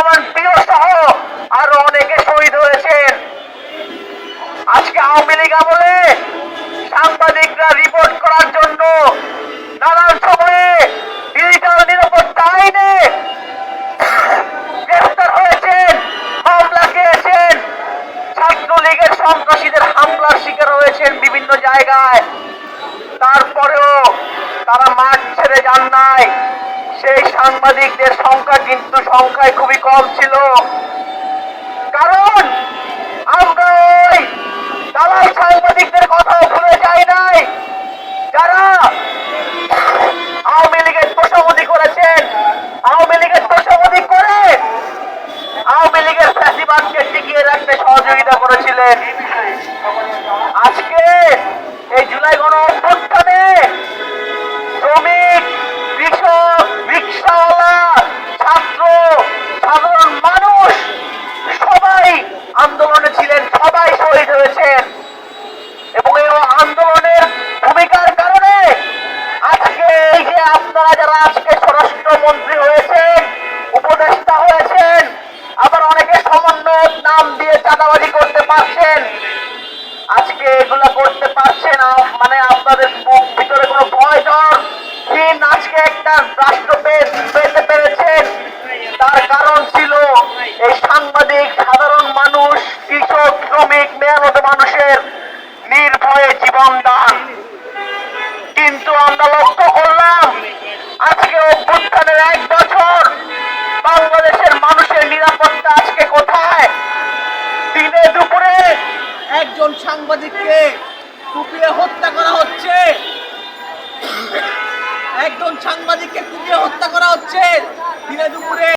রহমান প্রিয় সহ আরো অনেকে শহীদ হয়েছেন। আজকে আওয়ামী লীগ আমলে সাংবাদিকরা রিপোর্ট করার জন্য নানান সময়ে ডিজিটাল নিরাপত্তা আইনে গ্রেফতার হয়েছেন, মামলা খেয়েছেন, ছাত্রলীগের সন্ত্রাসীদের হামলার শিকার হয়েছেন বিভিন্ন জায়গায়। তারপরেও তারা মাঠ ছেড়ে যান নাই। সেই সাংবাদিকদের সংখ্যা কিন্তু সংখ্যায় খুবই কম ছিল, কারণ আমরা ওই দালাল সাংবাদিকদের কথাও ভুলে যাই নাই যারা আওয়ামী লীগের তোষামোদী করেছেন, আওয়ামী লীগের তোষামোদী করে আওয়ামী লীগের ফ্যাসিবাদকে টিকিয়ে রাখতে সহযোগিতা করেছিলেন। আজকে এই জুলাই গণ অভ্যুত্থানে শ্রমিক, কৃষক, রিক্সাওয়ালা, ছাত্র, সাধারণ মানুষ সবাই আন্দোলনে ছিলেন, সবাই শহীদ হয়েছেন। এবং এই আন্দোলনের ভূমিকার কারণে আজকে এই যে আপনারা যারা আজকে স্বরাষ্ট্রমন্ত্রী হয়েছেন, উপদেষ্টা হয়েছেন, আবার অনেকে সমন্বয়ক নাম দিয়ে চাঁদাবাজি করতে পারছেন, আজকে এগুলা করতে পারছেন মানে আপনাদের ভিতরে কোনো ভয় ডর হীন আজকে একটা রাষ্ট্র পেতে পেরেছেন, তার কারণ ছিল এই সাংবাদিক, সাধারণ মানুষ, কৃষক, শ্রমিক, মেহনত মানুষের নির্ভয়ে জীবন দান। কিন্তু আমরা লক্ষ্য করলাম আজকে অভ্যুত্থানের 1 বছর বাংলাদেশের মানুষের নিরাপত্তা আজকে কোথায়? দিনে দুপুরে একজন সাংবাদিককে কুপিয়ে হত্যা করা হচ্ছে, একজন সাংবাদিককে কুপিয়ে হত্যা করা হচ্ছে দিনে দুপুরে।